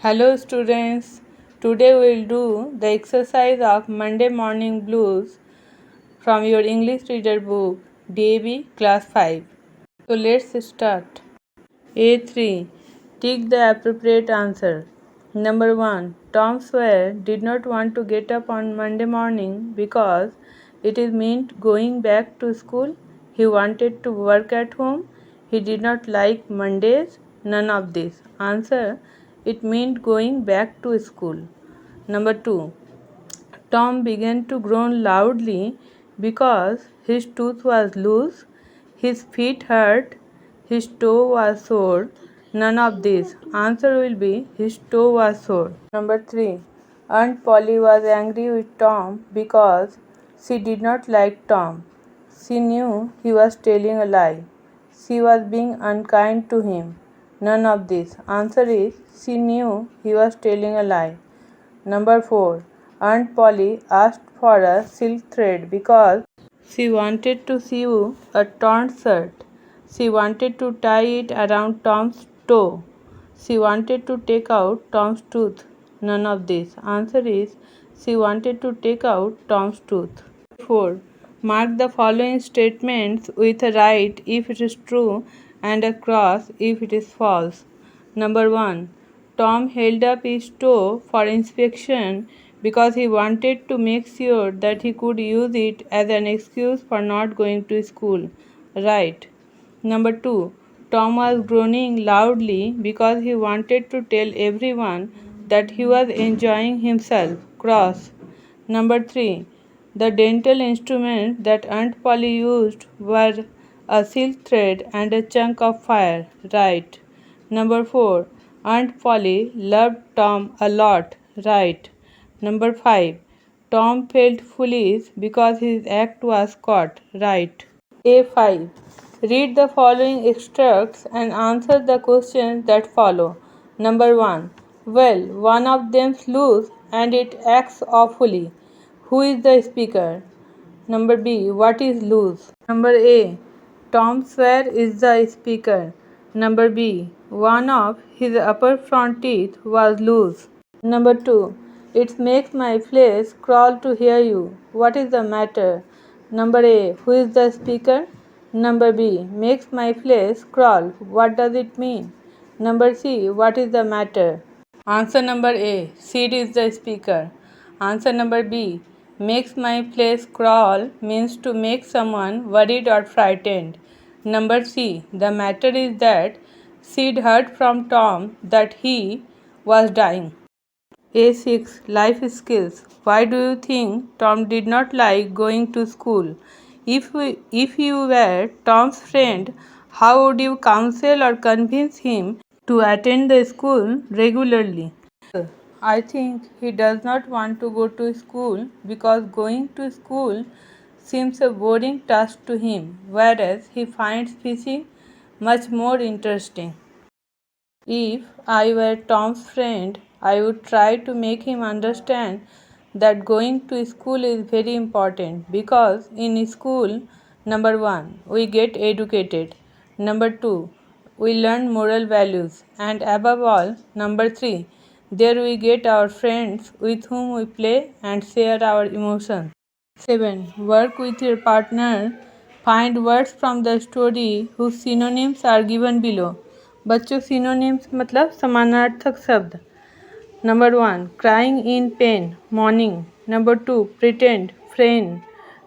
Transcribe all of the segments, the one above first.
Hello students, today we will do the exercise of Monday Morning Blues from your English reader book DAB class 5. So let's start. A3. Tick the appropriate answer. Number 1. Tom Sawyer did not want to get up on Monday morning because it is meant going back to school. He wanted to work at home. He did not like Mondays. None of this. Answer. It meant going back to school. Number 2. Tom began to groan loudly because his tooth was loose, his feet hurt, his toe was sore. None of these. Answer will be his toe was sore. Number 3. Aunt Polly was angry with Tom because she did not like Tom. She knew he was telling a lie. She was being unkind to him. None of this. Answer is she knew he was telling a lie. Number 4. Aunt Polly asked for a silk thread because she wanted to sew a torn shirt. She wanted to tie it around Tom's toe. She wanted to take out Tom's tooth. None of this. Answer is she wanted to take out Tom's tooth. 4. Mark the following statements with a right if it is true and a cross if it is false. Number 1. Tom held up his toe for inspection because he wanted to make sure that he could use it as an excuse for not going to school. Right. Number 2. Tom was groaning loudly because he wanted to tell everyone that he was enjoying himself. Cross. Number 3. The dental instruments that Aunt Polly used were a silk thread and a chunk of fire. Right. Number 4. Aunt Polly loved Tom a lot. Right. Number 5. Tom felt foolish because his act was caught. Right. A5. Read the following extracts and answer the questions that follow. Number 1. Well, one of them's loose and it acts awfully. Who is the speaker? Number B. What is loose? Number A. Tom Sawyer is the speaker. Number B. One of his upper front teeth was loose. Number 2. It makes my flesh crawl to hear you. What is the matter? Number A. Who is the speaker? Number B. Makes my flesh crawl. What does it mean? Number C. What is the matter? Answer number A. Sid is the speaker. Answer number B. Makes my flesh crawl means to make someone worried or frightened. Number C. The matter is that Sid heard from Tom that he was dying. A6. Life skills. Why do you think Tom did not like going to school? If you were Tom's friend, how would you counsel or convince him to attend the school regularly? I think he does not want to go to school because going to school seems a boring task to him, whereas he finds fishing much more interesting. If I were Tom's friend, I would try to make him understand that going to school is very important because in school, number 1, we get educated, number 2, we learn moral values, and above all, number 3, there we get our friends with whom we play and share our emotions. 7. Work with your partner. Find words from the story whose synonyms are given below. बच्चों synonyms मतलब समानार्थक शब्द. Number 1. Crying in pain, morning. Number 2. Pretend, friend.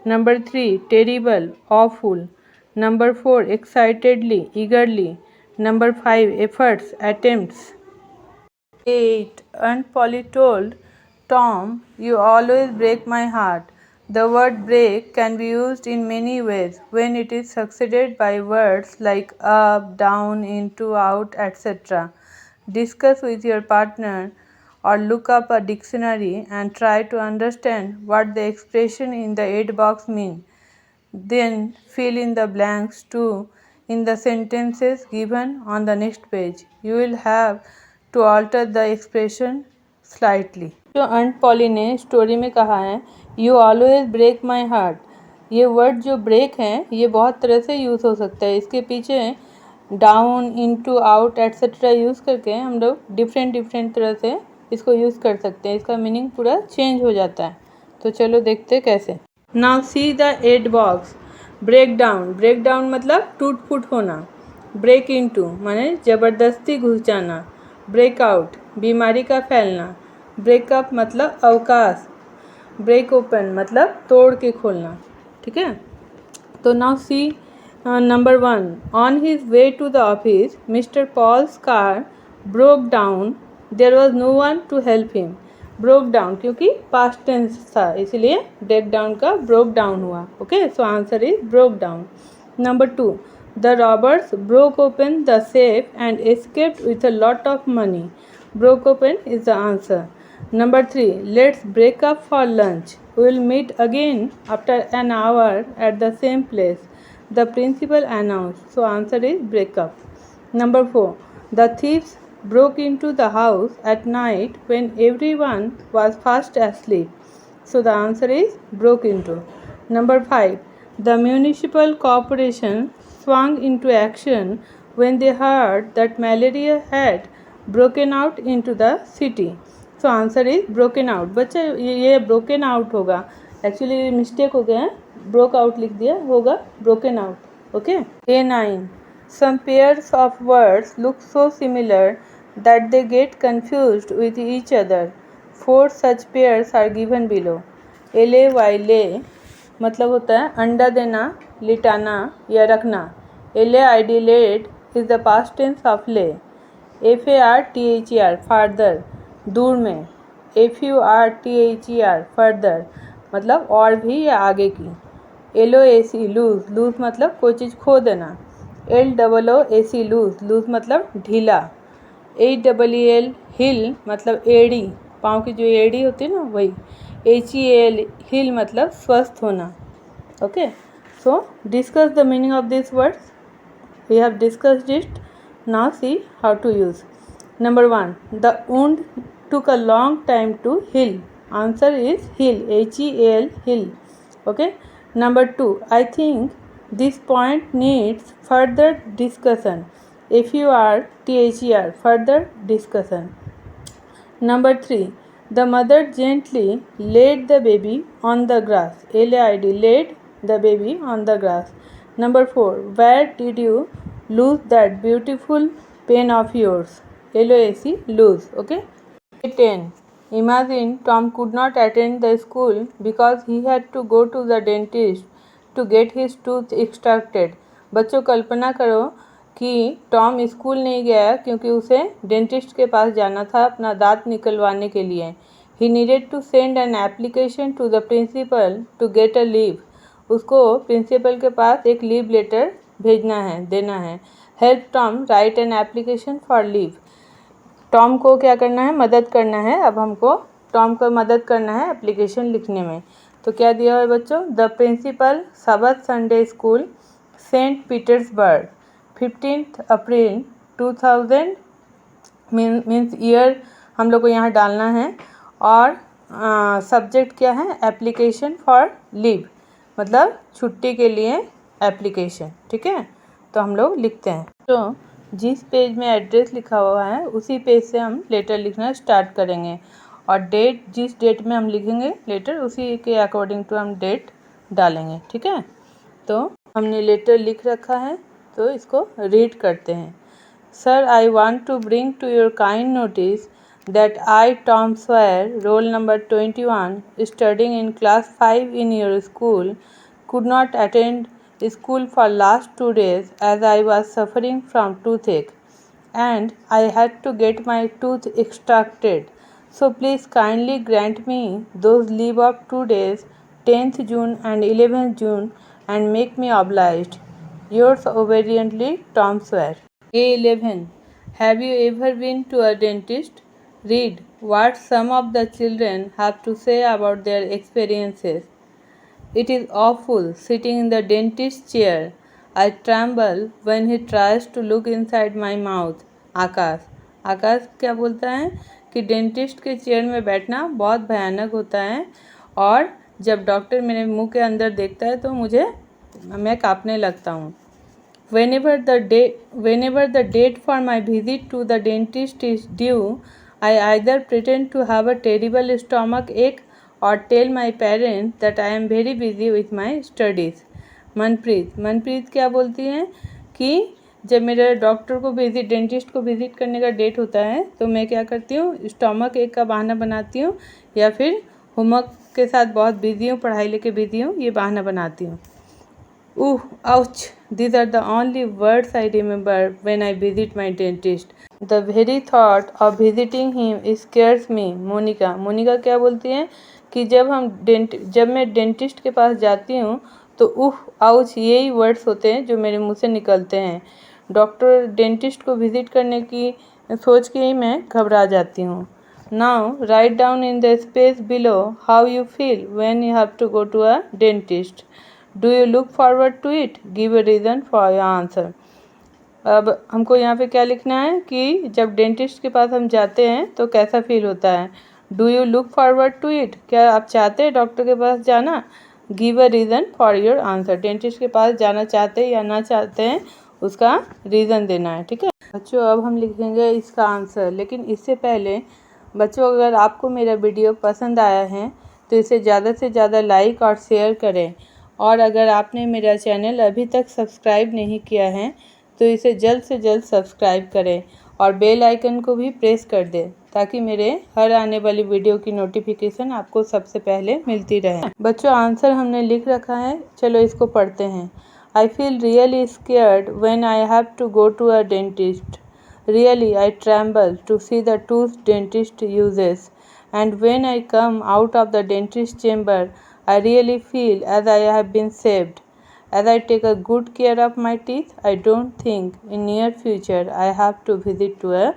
Number 3. Terrible, awful. Number 4. Excitedly, eagerly. Number 5. Efforts, attempts. 8. Aunt Polly told Tom, "You always break my heart." The word break can be used in many ways when it is succeeded by words like up, down, into, out, etc. Discuss with your partner or look up a dictionary and try to understand what the expression in the 8 box mean. Then fill in the blanks too in the sentences given on the next page. You will have to alter the expression slightly. जो अंट poly ने story में कहा है you always break my heart, ये word जो break है ये बहुत तरह से यूज़ हो सकता है. इसके पीछे down, into, out etcetera use करके हम लोग डिफरेंट तरह से इसको यूज़ कर सकते हैं। इसका मीनिंग पूरा चेंज हो जाता है। तो चलो देखते हैं कैसे। Now see the ad box. Break down मतलब टूट फूट होना। ब्रेक इनटू माने ज़बरदस्ती घुस जाना। ब्रेक आउट बीमारी का फैलना। ब्रेकअप मतलब अवकाश। ब्रेक ओपन मतलब तोड़ के खोलना। ठीक है। तो now see number 1, on his way to the office mister Paul's car broke down, there was no one to help him. Broke down क्योंकि पास्ट टेंस था इसलिए ब्रेक डाउन का ब्रोक डाउन हुआ। Okay, so answer is broke down. Number 2, the robbers broke open the safe and escaped with a lot of money. Broke open is the answer. Number 3, let's break up for lunch. We'll meet again after an hour at the same place. The principal announced. So answer is break up. Number 4, the thieves broke into the house at night when everyone was fast asleep. So the answer is broke into. Number 5, the municipal corporation swung into action when they heard that malaria had broken out into the city. So answer is broken out. बच्चा ये broken out होगा, actually mistake हो गया है, broke out लिख दिया, होगा broken out. Okay. A9, some pairs of words look so similar that they get confused with each other. 4 such pairs are given below. L A Y lay मतलब होता है अंडा देना, लिटाना या रखना। LAID laid is the past tense of lay. FARTHER farther दूर में। FURTHER further मतलब और भी या आगे की। LOAC लूज मतलब कोई चीज़ खो देना। LOOC लूज मतलब ढीला। HEEL हिल मतलब एड़ी, पाँव की जो एड़ी होती है ना वही। HEAL हिल मतलब स्वस्थ होना। Okay, so discuss the meaning of this words. We have discussed it, now see how to use. Number 1, the wound took a long time to heal. Answer is heal, HEAL, heal. Okay. Number 2, I think this point needs further discussion. FURTHER further discussion. Number 3, the mother gently laid the baby on the grass. LAID laid the baby on the grass. Number 4, where did you lose that beautiful pen of yours? LOAC lose. Okay. 10, imagine Tom could not attend the school because he had to go to the dentist to get his tooth extracted. बच्चों कल्पना करो कि Tom school नहीं गया क्योंकि उसे dentist के पास जाना था अपना दांत निकलवाने के लिए। He needed to send an application to the principal to get a leave. उसको प्रिंसिपल के पास एक लीव लेटर भेजना है, देना है। Help Tom write an application for leave. Tom को क्या करना है, मदद करना है। अब हमको टॉम को मदद करना है एप्लीकेशन लिखने में। तो क्या दिया है बच्चों, the principal Sabbath Sunday school Saint Petersburg 15 April 2000 means year हम लोग को यहाँ डालना है। और सब्जेक्ट क्या है, एप्लीकेशन फॉर लीव मतलब छुट्टी के लिए एप्लीकेशन। ठीक है, तो हम लोग लिखते हैं। तो जिस पेज में एड्रेस लिखा हुआ है उसी पेज से हम लेटर लिखना स्टार्ट करेंगे और डेट, जिस डेट में हम लिखेंगे लेटर उसी के अकॉर्डिंग टू हम डेट डालेंगे। ठीक है, तो हमने लेटर लिख रखा है तो इसको रीड करते हैं। Sir, I want to bring to your kind notice that I, Tom Sawyer, roll number 21, studying in class 5 in your school, could not attend school for last 2 days as I was suffering from toothache and I had to get my tooth extracted. So please kindly grant me those leave of 2 days, 10th June and 11th June, and make me obliged. Yours obediently, Tom Sawyer. A11. Have you ever been to a dentist? Read what some of the children have to say about their experiences. It is awful sitting in the dentist's chair. I tremble when he tries to look inside my mouth. आकाश क्या बोलता है कि dentist के chair में बैठना बहुत भयानक होता है और जब डॉक्टर मेरे मुंह के अंदर देखता है तो मैं कांपने लगता हूँ। whenever the date for my visit to the dentist is due, I either pretend to have a terrible stomach ache or tell my parents that I am very busy with my studies. Manpreet क्या बोलती हैं कि जब मेरा doctor को dentist को visit करने का डेट होता है तो मैं क्या करती हूँ, स्टमक एक का बहाना बनाती हूँ या फिर होमवर्क के साथ बहुत बिजी हूँ, पढ़ाई लेके बिजी हूँ, ये बहाना बनाती हूँ. Ouch, these are the only words I remember when I visit my dentist. The very thought of visiting him scares me. Monika क्या बोलती हैं कि जब मैं डेंटिस्ट के पास जाती हूँ तो आउच यही वर्ड्स होते हैं जो मेरे मुंह से निकलते हैं. डेंटिस्ट को विज़िट करने की सोच के ही मैं घबरा जाती हूँ. Now write down in the space below how you feel when you have to go to a dentist. Do you look forward to it? Give a reason for your answer. अब हमको यहाँ पे क्या लिखना है कि जब डेंटिस्ट के पास हम जाते हैं तो कैसा फील होता है. Do you look forward to it, क्या आप चाहते हैं डॉक्टर के पास जाना. Give a reason for your answer, dentist के पास जाना चाहते हैं या ना चाहते हैं उसका रीज़न देना है. ठीक है बच्चों, अब हम लिखेंगे इसका आंसर. लेकिन इससे पहले बच्चों, अगर आपको मेरा वीडियो पसंद आया है तो इसे ज़्यादा से ज़्यादा लाइक और शेयर करें. और अगर आपने मेरा चैनल अभी तक सब्सक्राइब नहीं किया है तो इसे जल्द से जल्द सब्सक्राइब करें और बेल आइकन को भी प्रेस कर दें ताकि मेरे हर आने वाली वीडियो की नोटिफिकेशन आपको सबसे पहले मिलती रहे. बच्चों, आंसर हमने लिख रखा है, चलो इसको पढ़ते हैं. I feel really scared when I have to go to a dentist. Really I tremble to see the tools dentist uses. And when I come out of the dentist chamber I really feel as I have been saved. As I take a good care of my teeth, I don't think in near future I have to visit to a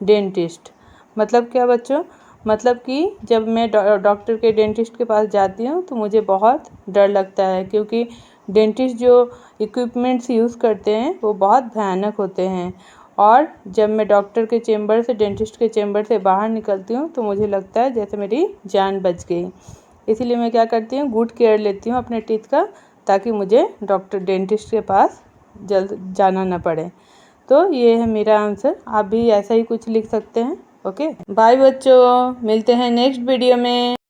dentist. मतलब क्या बच्चों, मतलब कि जब मैं doctor के dentist के पास जाती हूँ तो मुझे बहुत डर लगता है क्योंकि डेंटिस्ट जो इक्विपमेंट्स यूज़ करते हैं वो बहुत भयानक होते हैं. और जब मैं डॉक्टर के चेम्बर से डेंटिस्ट के चेम्बर से बाहर निकलती हूँ तो मुझे लगता है जैसे मेरी जान बच गई. इसीलिए मैं क्या करती हूँ, गुड केयर लेती हूँ अपने टीथ का ताकि मुझे डेंटिस्ट के पास जल्द जाना ना पड़े. तो ये है मेरा आंसर, आप भी ऐसा ही कुछ लिख सकते हैं. ओके, बाय बच्चों, मिलते हैं नेक्स्ट वीडियो में.